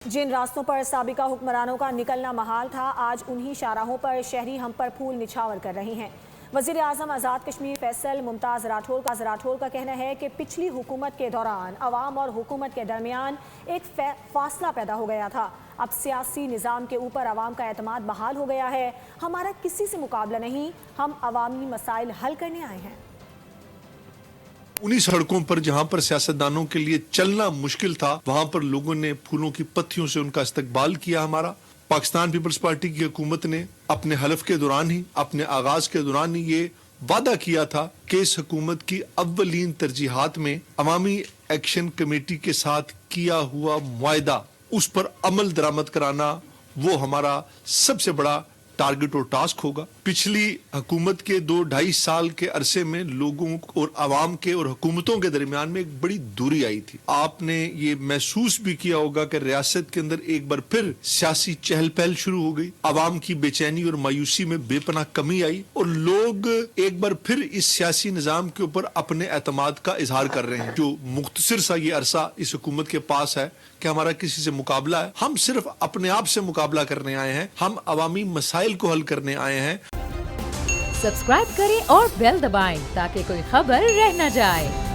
जिन रास्तों पर साबिका हुक्मरानों का निकलना महाल था, आज उन्हीं शाहराहों पर शहरी हम पर फूल निछावर कर रहे हैं। वज़ीर आज़म आज़ाद कश्मीर फैसल मुमताज़ राठौर का कहना है कि पिछली हुकूमत के दौरान अवाम और हुकूमत के दरमियान एक फासला पैदा हो गया था। अब सियासी निज़ाम के ऊपर अवाम का एतमाद बहाल हो गया है। हमारा किसी से मुकाबला नहीं, हम अवामी मसाइल हल करने आए हैं। उन्हीं सड़कों पर जहां पर सियासतदानों के लिए चलना मुश्किल था, वहां पर लोगों ने फूलों की पत्तियों से उनका इस्तकबाल किया। हमारा पाकिस्तान पीपल्स पार्टी की हुकूमत ने अपने हलफ के दौरान ही, अपने आगाज के दौरान ही ये वादा किया था कि इस हुकूमत की अव्वलीन तरजीहात में अवामी एक्शन कमेटी के साथ किया हुआ मुआहदा, उस पर अमल दरामद कराना, वो हमारा सबसे बड़ा टारगेट और टास्क होगा। पिछली हुकूमत के 2-2.5 साल के अरसे में लोगों और आवाम के और हुकूमतों के दरमियान में एक बड़ी दूरी आई थी। आपने ये महसूस भी किया होगा कि रियासत के अंदर एक बार फिर सियासी चहल पहल शुरू हो गई, आवाम की बेचैनी और मायूसी में बेपनाह कमी आई और लोग एक बार फिर इस सियासी निजाम के ऊपर अपने एतमाद का इजहार कर रहे हैं। जो मुख्तसर सा ये अरसा इस हुकूमत के पास है कि हमारा किसी से मुकाबला है, हम सिर्फ अपने आप से मुकाबला करने आए हैं, हम अवामी मसाइल को हल करने आए हैं। सब्सक्राइब करें और बेल दबाएं ताकि कोई खबर रह न जाए।